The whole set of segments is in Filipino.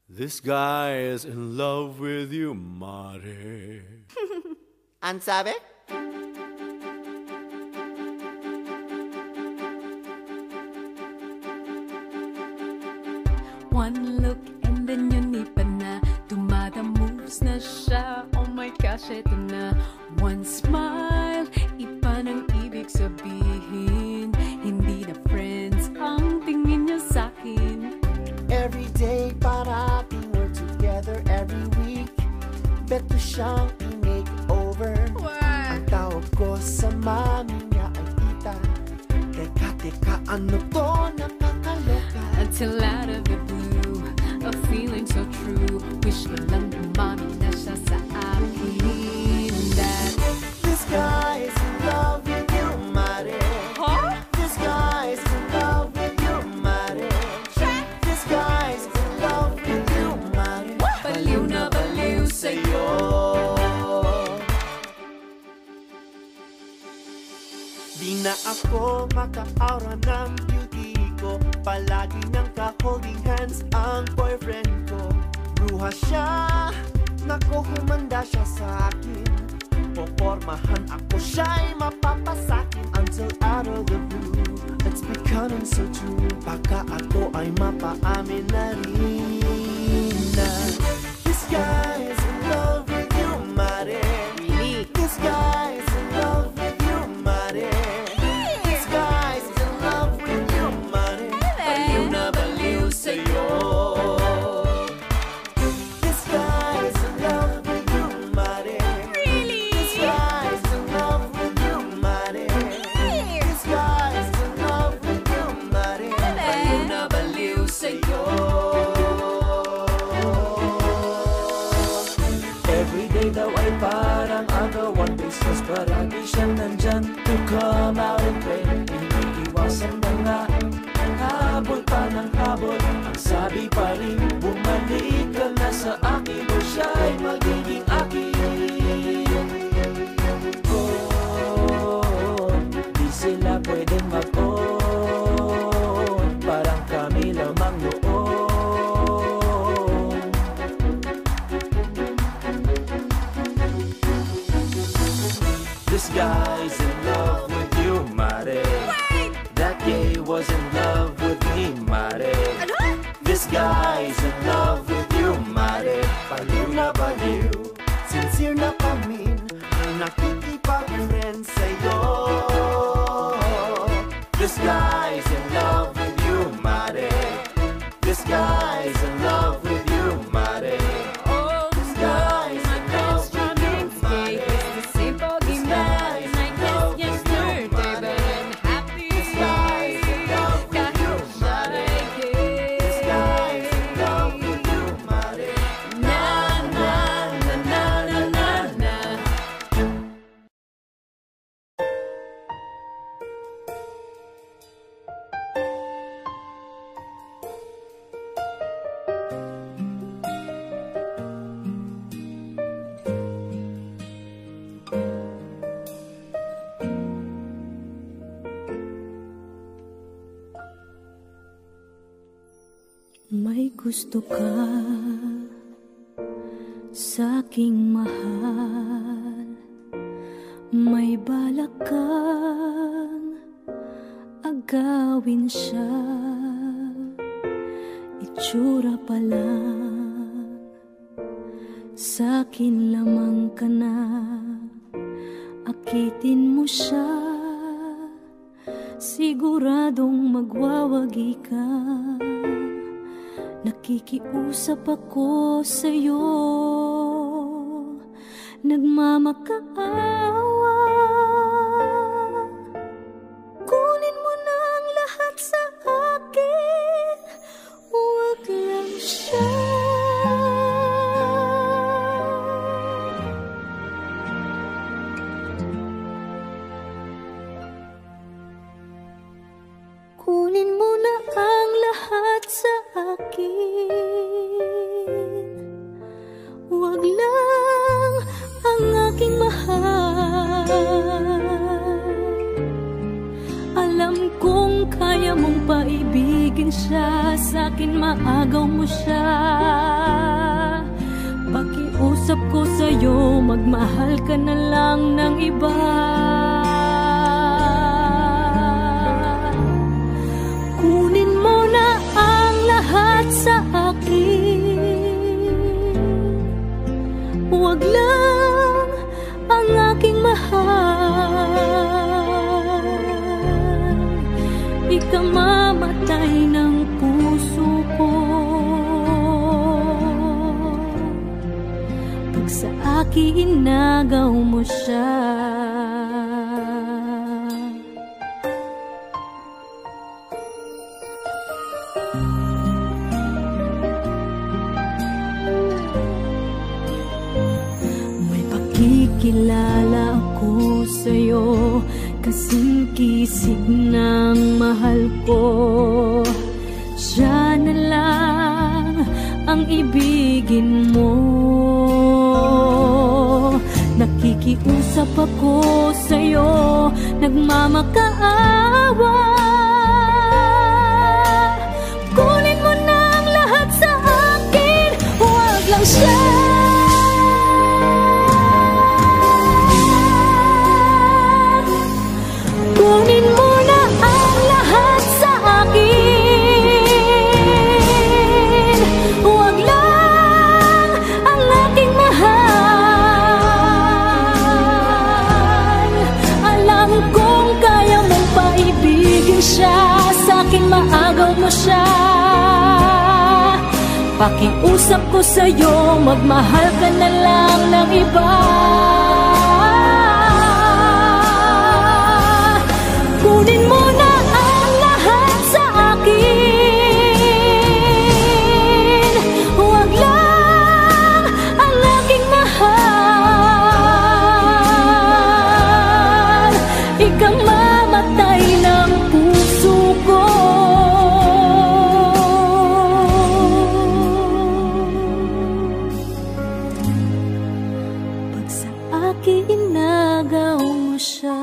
This guy is in love with you, Mare. Ang sabi? One look and then yun iba na. Moves na siya. Oh my gosh, eto na. One smile, iba ng ibig sabihin. Hindi na friends ang tingin niya sa'kin. Every day parating we're together every week. Beto siyang i-makeover. Ang tawag ko sa mami niya ay tita. Teka, ano to? Nakakaloka. Until out of the blue, a feeling so true. Wish ko lang umami na siya sa akin. That this guy is in love with you, Mare. huh? This guy is in love with you, Mare. This guy is in love with you, Mare. Baliw na baliw sa'yo. Di na ako maka-aura ng beauty ko. Palagi niyang ka-holding hands ang boyfriend ko. Bruha siya, nako humanda siya sa akin. Popormahan ako siya'y mapapasakin. Until out of the blue, it's becoming so true. Baka ako ay mapaamin na rin na this guy is in love with you, Mare. Really? This guy is in love with you, Mare. This guy is in love with you, Mare. Baliw na baliw sa'yo. This guy is in love with you, Mare. Really? This guy is in love with you, Mare. This guy is in love with you, Mare. Baliw na baliw sa'yo. Everyday daw ay parang agawan business. Palagi siyang nandyan to come out and play. Hindi iwasan na nga, habol pa ng habol. Ang sabi pa rin, bumalik ka na sa akin o siya'y magiging akin. Oh, di sila pwedeng mag-on, parang kami lamang noon. This guy's in love with you, Mare. That gay was in love with me, Mare. This guy's in love with you, Mare. Baliw na baliw, sincere na pamin, ang nakikipag rin sa'yo. This guy's in love with you, Mare. This guy's in love with you, Mare. Oh, This guy's in love with you, Mare. it's the same bogey man I guess yesterday, but I'm happy. This guy's in love with you, Mare. This guy's in love with you, Mare. Na na na na na na na. May gusto ka sa aking mahal. May balak kang agawin siya. Itsura pa lang, sa akin lamang ka na. Akitin mo siya, siguradong magwawagi ka. Nakikiusap ako sa'yo, nagmamakaawa. Kunin mo na ang lahat sa akin, huwag lang siya. Kunin mo na ang lahat sa akin, huwag lang ang aking mahal. Alam kong kaya mong paibigin siya, sa akin maagaw mo siya. Pakiusap ko sa'yo, magmahal ka na lang ng iba. Kunin mo na ang lahat sa akin, huwag lang ang aking mahal. Ikamamatay ng puso ko pag sa akin inagaw mo siya. May pakikilala ako sa'yo, kasing kisig ng mahal ko. Siya na lang ang ibigin mo. Nakikiusap ako sa'yo, nagmamakaawa. Kunin mo na ang lahat sa akin, huwag lang siya. Kunin mo na ang lahat sa akin, huwag lang ang aking mahal. Alam kong kaya mong paibigin siya, sa akin maagaw mo siya. Pakiusap ko sa'yo, magmahal ka na lang ng iba. Kunin mo na ang lahat sa akin, huwag lang ang aking mahal. Ikamamatay ng puso ko pag sa akin inagaw mo siya.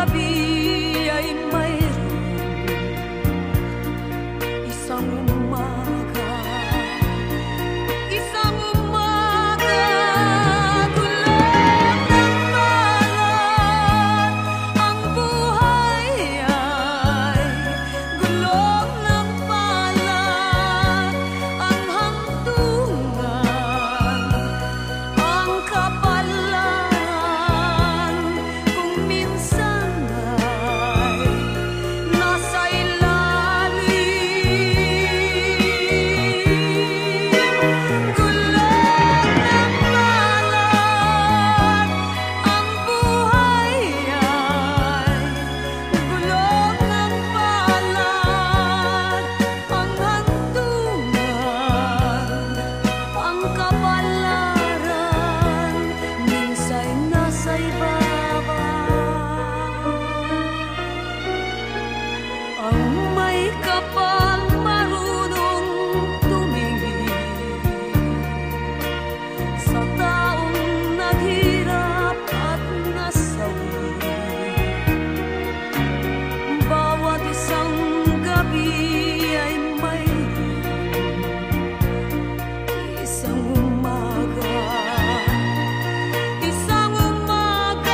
gabi ay mayroon isang umaga, isang umaga, gulong ng palad. Ang buhay ay gulong ng palad. Ang hantungan, ang kapalaran, kung minsan ay nasa ilalim. Gulong ng palad, ang buhay ay gulong ng palad. Ang hantungan, ang kapalaran, minsa'y nasa ibabaw. Ang may kapal marunong tumingin sa taong naghirap at nasawi. Bawat isang gabi ay may isang umaga, isang umaga,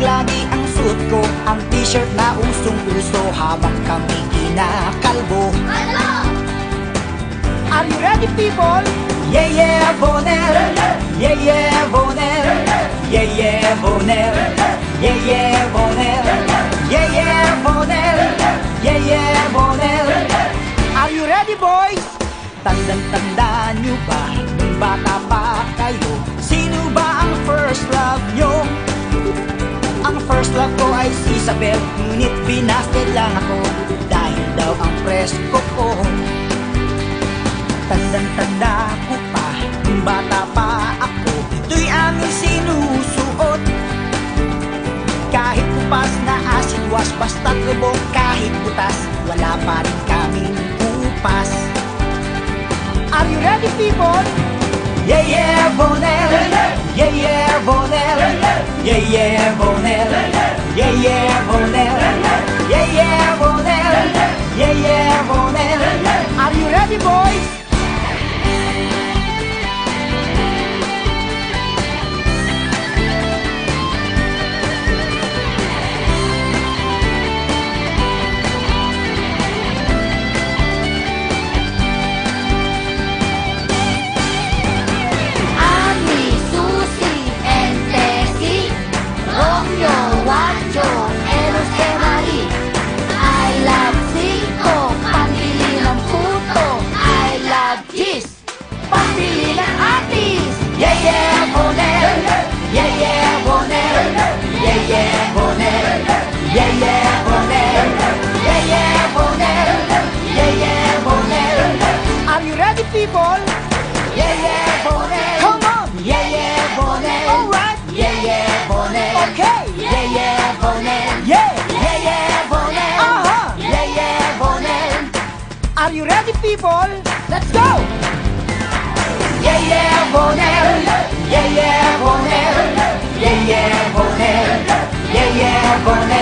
lagi ang suot ko, ang t-shirt na usong-uso habang kami kinakalbo. Are you ready, people? Yeah, yeah, Bonel. Yeah, yeah, Bonel. Yeah, yeah, Bonel. Yeah, yeah, Bonel. Yeah, yeah, Bonel. Yeah, yeah, Bonel. Are you ready, boys? Tandang-tanda nyo ba, nung bata pa kayo, sino ba ang first love nyo? Ang first love ko ay si Isabel, ngunit binasted lang ako dahil daw ang presko ko. Tandang-tanda ko pa, nung bata pa ako, ito'y aming sinusuot. Kahit kupas na acid wash, basta't lubog kahit butas, wala pa rin kaming kupas. Are you ready, people? Yeah, yeah, Bonel. Yeah, yeah, Bonel. Yeah, yeah, Bonel. Yeah, yeah, Bonel. Yeah, yeah, Bonel. Yeah, yeah, Bonel. Are you ready, boys? People, yeah, yeah, Bonel. Come on, yeah, yeah, Bonel. All right, yeah, yeah, Bonel. Okay, yeah, yeah, Bonel. Yeah, yeah, yeah, Bonel. Yeah, yeah, Bonel. Are you ready, people? Let's go. Yeah, yeah, Bonel. Yeah, yeah, Bonel. Yeah, yeah, Bonel. Yeah, yeah, Bonel.